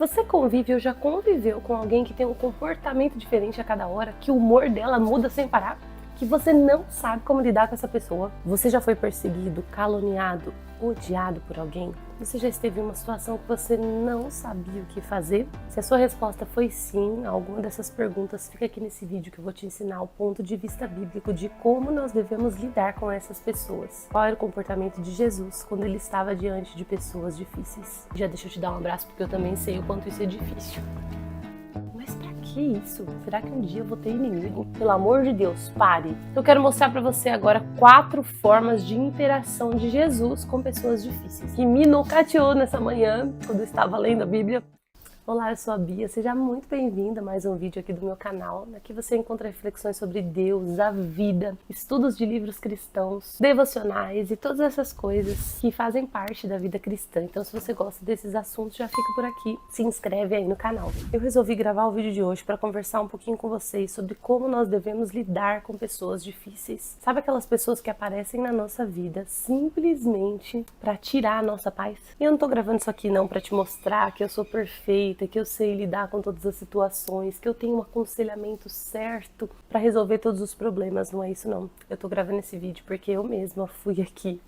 Você convive ou já conviveu com alguém que tem um comportamento diferente a cada hora, que o humor dela muda sem parar, que você não sabe como lidar com essa pessoa? Você já foi perseguido, caluniado, odiado por alguém? Você já esteve em uma situação que você não sabia o que fazer? Se a sua resposta foi sim a alguma dessas perguntas, fica aqui nesse vídeo que eu vou te ensinar o ponto de vista bíblico de como nós devemos lidar com essas pessoas. Qual era o comportamento de Jesus quando ele estava diante de pessoas difíceis? Já deixa eu te dar um abraço porque eu também sei o quanto isso é difícil. Mas pra que isso? Será que um dia eu vou ter inimigo? Pelo amor de Deus, pare! Eu quero mostrar pra você agora 4 formas de interação de Jesus com pessoas difíceis, que me nocauteou nessa manhã, quando eu estava lendo a Bíblia. Olá, eu sou a Bia, seja muito bem-vinda a mais um vídeo aqui do meu canal. Aqui você encontra reflexões sobre Deus, a vida, estudos de livros cristãos, devocionais e todas essas coisas que fazem parte da vida cristã. Então, se você gosta desses assuntos, já fica por aqui, se inscreve aí no canal. Eu resolvi gravar o vídeo de hoje para conversar um pouquinho com vocês sobre como nós devemos lidar com pessoas difíceis. Sabe aquelas pessoas que aparecem na nossa vida simplesmente para tirar a nossa paz? E eu não tô gravando isso aqui não para te mostrar que eu sou perfeita, que eu sei lidar com todas as situações, que eu tenho um aconselhamento certo para resolver todos os problemas. Não é isso não. Eu tô gravando esse vídeo porque eu mesma fui aqui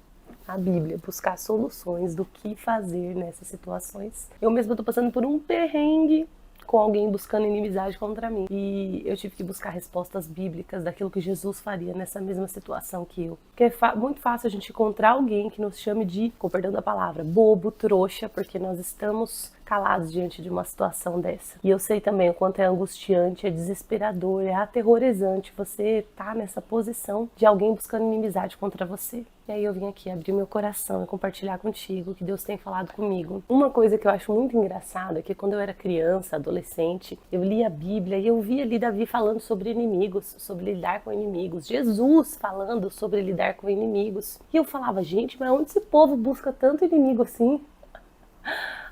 na Bíblia buscar soluções do que fazer nessas situações. Eu mesma tô passando por um perrengue com alguém buscando inimizade contra mim. E eu tive que buscar respostas bíblicas daquilo que Jesus faria nessa mesma situação que eu. Porque é muito fácil a gente encontrar alguém que nos chame de, com perdão da palavra, bobo, trouxa, porque nós estamos calados diante de uma situação dessa. E eu sei também o quanto é angustiante, é desesperador, é aterrorizante você estar nessa posição de alguém buscando inimizade contra você. E aí eu vim aqui abrir meu coração e compartilhar contigo o que Deus tem falado comigo. Uma coisa que eu acho muito engraçada é que quando eu era criança, adolescente, eu lia a Bíblia e eu via ali Davi falando sobre inimigos, sobre lidar com inimigos, Jesus falando sobre lidar com inimigos. E eu falava, gente, mas onde esse povo busca tanto inimigo assim?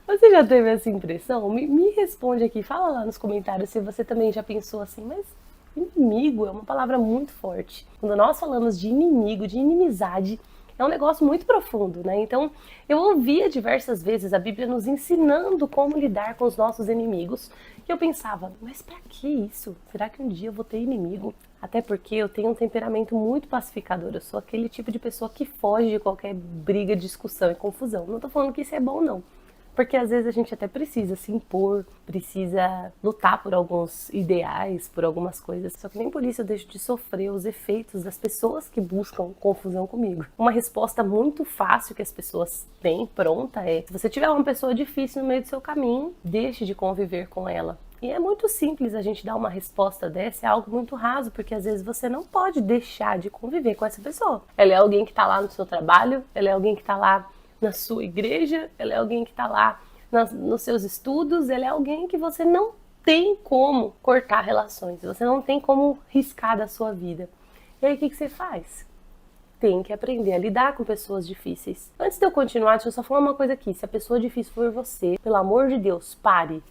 Você já teve essa impressão? Me responde aqui, fala lá nos comentários se você também já pensou assim, mas inimigo é uma palavra muito forte. Quando nós falamos de inimigo, de inimizade, é um negócio muito profundo, né? Então, eu ouvia diversas vezes a Bíblia nos ensinando como lidar com os nossos inimigos. E eu pensava, mas pra que isso? Será que um dia eu vou ter inimigo? Até porque eu tenho um temperamento muito pacificador. Eu sou aquele tipo de pessoa que foge de qualquer briga, discussão e confusão. Não tô falando que isso é bom, não. Porque às vezes a gente até precisa se impor, precisa lutar por alguns ideais, por algumas coisas. Só que nem por isso eu deixo de sofrer os efeitos das pessoas que buscam confusão comigo. Uma resposta muito fácil que as pessoas têm pronta é: se você tiver uma pessoa difícil no meio do seu caminho, deixe de conviver com ela. E é muito simples a gente dar uma resposta dessa, é algo muito raso, porque às vezes você não pode deixar de conviver com essa pessoa. Ela é alguém que tá lá no seu trabalho, ela é alguém que tá lá na sua igreja, ela é alguém que está lá nos seus estudos, ela é alguém que você não tem como cortar relações, você não tem como riscar da sua vida. E aí o que você faz? Tem que aprender a lidar com pessoas difíceis. Antes de eu continuar, deixa eu só falar uma coisa aqui. Se a pessoa difícil for você, pelo amor de Deus, pare,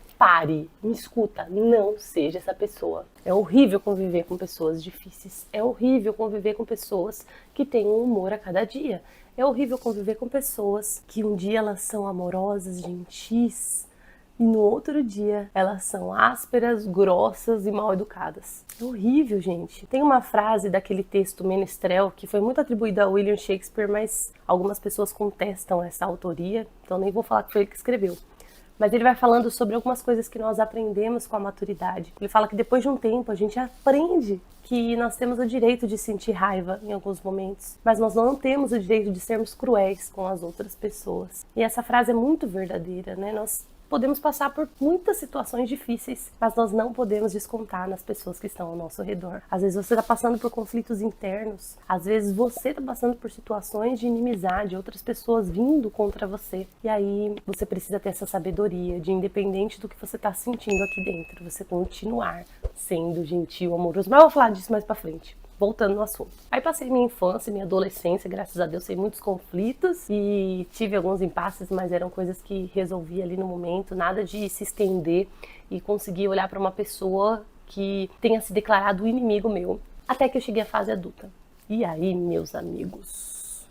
me escuta, não seja essa pessoa. É horrível conviver com pessoas difíceis, é horrível conviver com pessoas que têm um humor a cada dia. É horrível conviver com pessoas que um dia elas são amorosas, gentis, e no outro dia elas são ásperas, grossas e mal educadas. É horrível, gente. Tem uma frase daquele texto Menestrel que foi muito atribuída a William Shakespeare, mas algumas pessoas contestam essa autoria, então nem vou falar que foi ele que escreveu. Mas ele vai falando sobre algumas coisas que nós aprendemos com a maturidade. Ele fala que depois de um tempo a gente aprende que nós temos o direito de sentir raiva em alguns momentos, mas nós não temos o direito de sermos cruéis com as outras pessoas. E essa frase é muito verdadeira, né? Nós podemos passar por muitas situações difíceis, mas nós não podemos descontar nas pessoas que estão ao nosso redor. Às vezes você está passando por conflitos internos, às vezes você está passando por situações de inimizade, outras pessoas vindo contra você. E aí você precisa ter essa sabedoria de, independente do que você está sentindo aqui dentro, você continuar sendo gentil, amoroso. Mas eu vou falar disso mais pra frente. Voltando no assunto. Aí passei minha infância, minha adolescência, graças a Deus, sem muitos conflitos e tive alguns impasses, mas eram coisas que resolvi ali no momento, nada de se estender e conseguir olhar para uma pessoa que tenha se declarado inimigo meu, até que eu cheguei à fase adulta. E aí, meus amigos,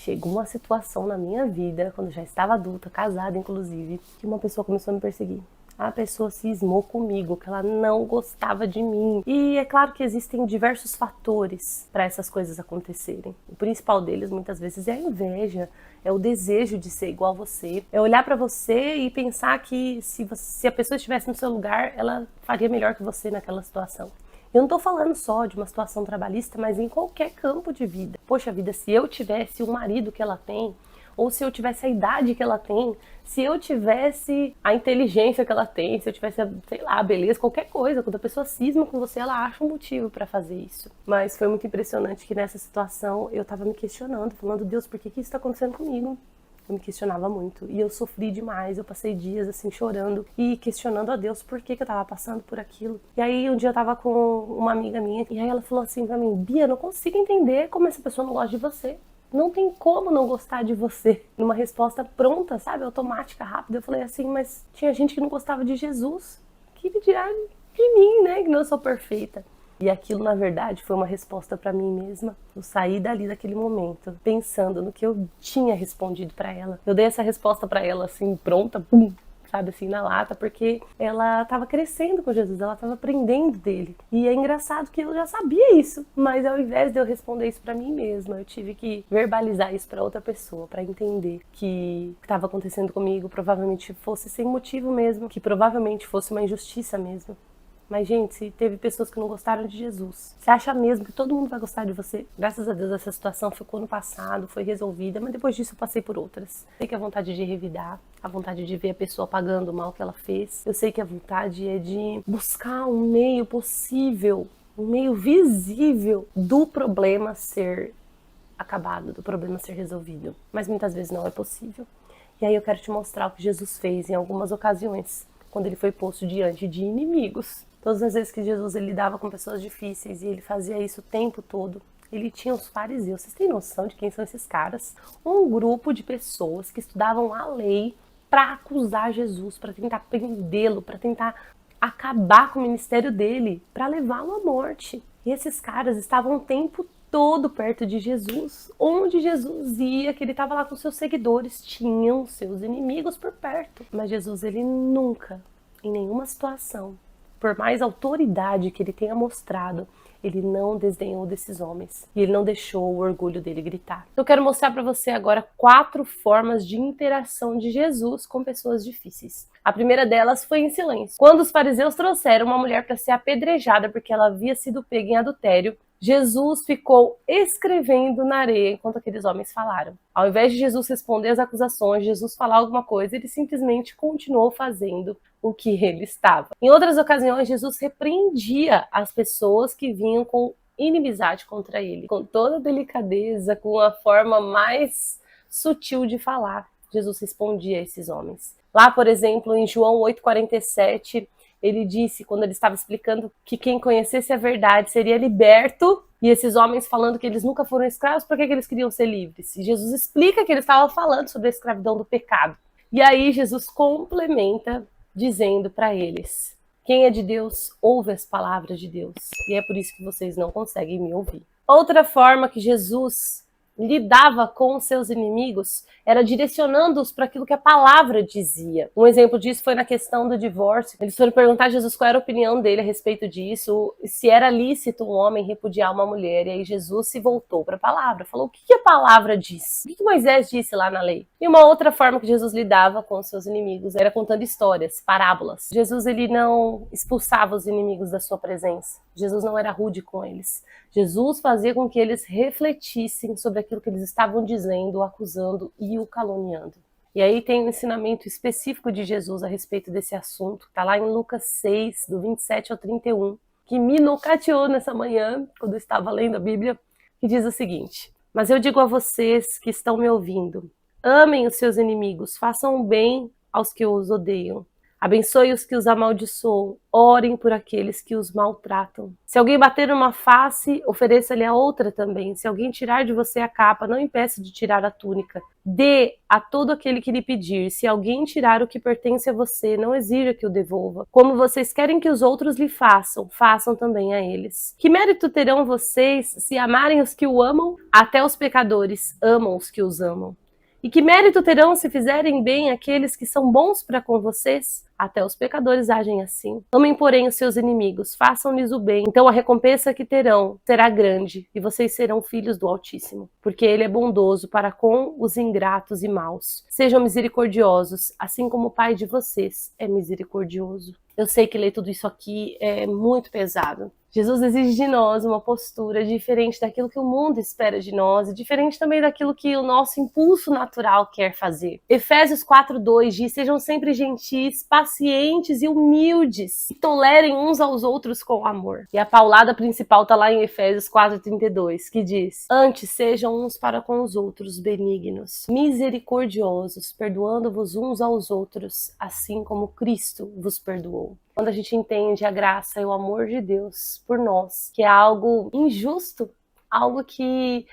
chegou uma situação na minha vida, quando eu já estava adulta, casada inclusive, que uma pessoa começou a me perseguir. A pessoa cismou comigo, que ela não gostava de mim. E é claro que existem diversos fatores para essas coisas acontecerem. O principal deles, muitas vezes, é a inveja, é o desejo de ser igual a você. É olhar para você e pensar que se a pessoa estivesse no seu lugar, ela faria melhor que você naquela situação. Eu não tô falando só de uma situação trabalhista, mas em qualquer campo de vida. Poxa vida, se eu tivesse o marido que ela tem, ou se eu tivesse a idade que ela tem, se eu tivesse a inteligência que ela tem, se eu tivesse, sei lá, a beleza, qualquer coisa, quando a pessoa cisma com você, ela acha um motivo pra fazer isso. Mas foi muito impressionante que nessa situação eu tava me questionando, falando, Deus, por que isso tá acontecendo comigo? Eu me questionava muito e eu sofri demais, eu passei dias assim chorando e questionando a Deus por que eu tava passando por aquilo. E aí um dia eu tava com uma amiga minha e aí ela falou assim pra mim, Bia, não consigo entender como essa pessoa não gosta de você. Não tem como não gostar de você. Numa resposta pronta, sabe? Automática, rápida. Eu falei assim, mas tinha gente que não gostava de Jesus. Que dirá de mim, né? Que não sou perfeita. E aquilo, na verdade, foi uma resposta pra mim mesma. Eu saí dali daquele momento, pensando no que eu tinha respondido pra ela. Eu dei essa resposta pra ela, assim, pronta, pum, sabe, assim, na lata, porque ela estava crescendo com Jesus, ela estava aprendendo dele. E é engraçado que eu já sabia isso, mas ao invés de eu responder isso pra mim mesma, eu tive que verbalizar isso pra outra pessoa, pra entender que o que estava acontecendo comigo provavelmente fosse sem motivo mesmo, que provavelmente fosse uma injustiça mesmo. Mas, gente, se teve pessoas que não gostaram de Jesus, você acha mesmo que todo mundo vai gostar de você? Graças a Deus essa situação ficou no passado, foi resolvida, mas depois disso eu passei por outras. Sei que a vontade de revidar, a vontade de ver a pessoa pagando o mal que ela fez. Eu sei que a vontade é de buscar um meio possível, um meio visível do problema ser acabado, do problema ser resolvido. Mas muitas vezes não é possível. E aí eu quero te mostrar o que Jesus fez em algumas ocasiões, quando ele foi posto diante de inimigos. Todas as vezes que Jesus ele lidava com pessoas difíceis e ele fazia isso o tempo todo, ele tinha os fariseus. Vocês têm noção de quem são esses caras? Um grupo de pessoas que estudavam a lei para acusar Jesus, para tentar prendê-lo, para tentar acabar com o ministério dele, para levá-lo à morte. E esses caras estavam o tempo todo perto de Jesus. Onde Jesus ia, que ele estava lá com seus seguidores, tinham seus inimigos por perto. Mas Jesus, ele nunca, em nenhuma situação, por mais autoridade que ele tenha mostrado, ele não desdenhou desses homens. E ele não deixou o orgulho dele gritar. Eu quero mostrar para você agora 4 formas de interação de Jesus com pessoas difíceis. A primeira delas foi em silêncio. Quando os fariseus trouxeram uma mulher para ser apedrejada porque ela havia sido pega em adultério, Jesus ficou escrevendo na areia enquanto aqueles homens falaram. Ao invés de Jesus responder às acusações, Jesus falar alguma coisa, ele simplesmente continuou fazendo o que ele estava. Em outras ocasiões, Jesus repreendia as pessoas que vinham com inimizade contra ele, com toda delicadeza, com a forma mais sutil de falar. Jesus respondia a esses homens. Lá, por exemplo, em João 8,47, ele disse, quando ele estava explicando que quem conhecesse a verdade seria liberto, e esses homens falando que eles nunca foram escravos, por que eles queriam ser livres? E Jesus explica que ele estava falando sobre a escravidão do pecado. E aí Jesus complementa dizendo para eles, quem é de Deus, ouve as palavras de Deus. E é por isso que vocês não conseguem me ouvir. Outra forma que Jesus lidava com os seus inimigos era direcionando-os para aquilo que a palavra dizia. Um exemplo disso foi na questão do divórcio. Eles foram perguntar a Jesus qual era a opinião dele a respeito disso, se era lícito um homem repudiar uma mulher. E aí Jesus se voltou para a palavra, falou o que a palavra diz, o que Moisés disse lá na lei. E uma outra forma que Jesus lidava com os seus inimigos era contando histórias, parábolas. Jesus ele não expulsava os inimigos da sua presença. Jesus não era rude com eles. Jesus fazia com que eles refletissem sobre aquilo que eles estavam dizendo, acusando e o caluniando. E aí tem um ensinamento específico de Jesus a respeito desse assunto, está lá em Lucas 6, do 27 ao 31, que me nocateou nessa manhã, quando eu estava lendo a Bíblia, que diz o seguinte: mas eu digo a vocês que estão me ouvindo, amem os seus inimigos, façam o bem aos que os odeiam, Abençoe os que os amaldiçoam, orem por aqueles que os maltratam. Se alguém bater numa face, ofereça-lhe a outra também. Se alguém tirar de você a capa, não impeça de tirar a túnica. Dê a todo aquele que lhe pedir. Se alguém tirar o que pertence a você, não exija que o devolva. Como vocês querem que os outros lhe façam, façam também a eles. Que mérito terão vocês se amarem os que o amam? Até os pecadores amam os que os amam. E que mérito terão se fizerem bem aqueles que são bons para com vocês? Até os pecadores agem assim. Amem, porém, os seus inimigos, façam-lhes o bem. Então a recompensa que terão será grande, e vocês serão filhos do Altíssimo, porque ele é bondoso para com os ingratos e maus. Sejam misericordiosos, assim como o Pai de vocês é misericordioso. Eu sei que ler tudo isso aqui é muito pesado. Jesus exige de nós uma postura diferente daquilo que o mundo espera de nós e diferente também daquilo que o nosso impulso natural quer fazer. Efésios 4:2 diz: sejam sempre gentis, pacientes e humildes, e tolerem uns aos outros com amor. E a paulada principal está lá em Efésios 4:32, que diz: antes sejam uns para com os outros benignos, misericordiosos, perdoando-vos uns aos outros, assim como Cristo vos perdoou. Quando a gente entende a graça e o amor de Deus por nós, que é algo injusto, algo que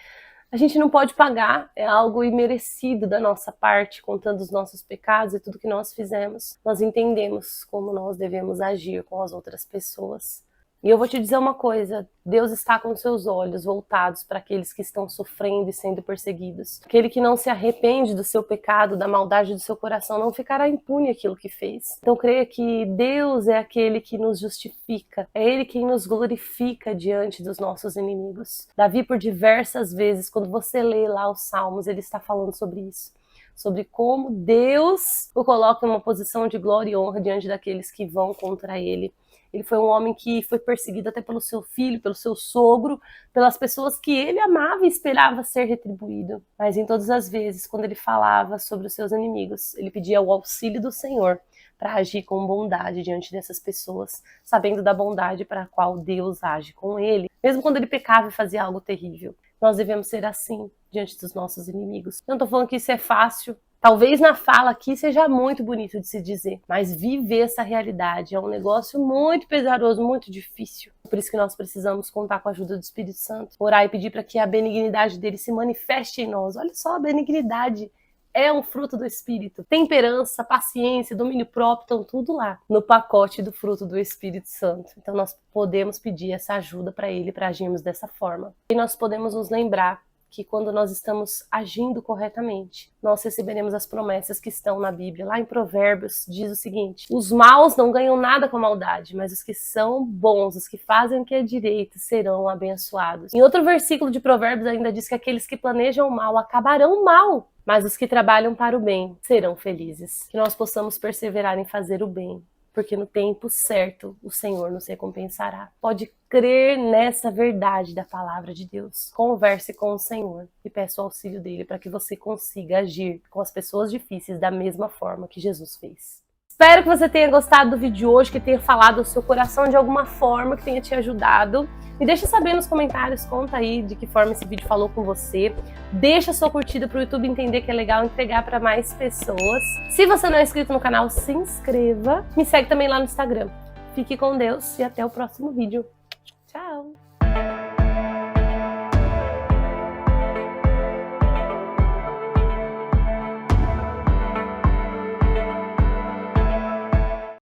a gente não pode pagar, é algo imerecido da nossa parte, contando os nossos pecados e tudo que nós fizemos, nós entendemos como nós devemos agir com as outras pessoas. E eu vou te dizer uma coisa, Deus está com seus olhos voltados para aqueles que estão sofrendo e sendo perseguidos. Aquele que não se arrepende do seu pecado, da maldade do seu coração, não ficará impune aquilo que fez. Então creia que Deus é aquele que nos justifica, é Ele quem nos glorifica diante dos nossos inimigos. Davi, por diversas vezes, quando você lê lá os Salmos, ele está falando sobre isso. Sobre como Deus o coloca em uma posição de glória e honra diante daqueles que vão contra ele. Ele foi um homem que foi perseguido até pelo seu filho, pelo seu sogro, pelas pessoas que ele amava e esperava ser retribuído. Mas em todas as vezes, quando ele falava sobre os seus inimigos, ele pedia o auxílio do Senhor para agir com bondade diante dessas pessoas, sabendo da bondade para a qual Deus age com ele, mesmo quando ele pecava e fazia algo terrível. Nós devemos ser assim diante dos nossos inimigos. Eu não estou falando que isso é fácil. Talvez na fala aqui seja muito bonito de se dizer, mas viver essa realidade é um negócio muito pesaroso, muito difícil. Por isso que nós precisamos contar com a ajuda do Espírito Santo, orar e pedir para que a benignidade dele se manifeste em nós. Olha só, a benignidade é um fruto do Espírito. Temperança, paciência, domínio próprio, estão tudo lá no pacote do fruto do Espírito Santo. Então nós podemos pedir essa ajuda para ele, para agirmos dessa forma. E nós podemos nos lembrar que quando nós estamos agindo corretamente, nós receberemos as promessas que estão na Bíblia. Lá em Provérbios diz o seguinte: os maus não ganham nada com a maldade, mas os que são bons, os que fazem o que é direito, serão abençoados. Em outro versículo de Provérbios ainda diz que aqueles que planejam o mal acabarão mal, mas os que trabalham para o bem serão felizes. Que nós possamos perseverar em fazer o bem, porque no tempo certo o Senhor nos recompensará. Pode crer nessa verdade da palavra de Deus. Converse com o Senhor e peça o auxílio dele para que você consiga agir com as pessoas difíceis da mesma forma que Jesus fez. Espero que você tenha gostado do vídeo de hoje, que tenha falado ao seu coração de alguma forma, que tenha te ajudado. Me deixa saber nos comentários, conta aí de que forma esse vídeo falou com você. Deixa sua curtida para o YouTube entender que é legal entregar para mais pessoas. Se você não é inscrito no canal, se inscreva. Me segue também lá no Instagram. Fique com Deus e até o próximo vídeo.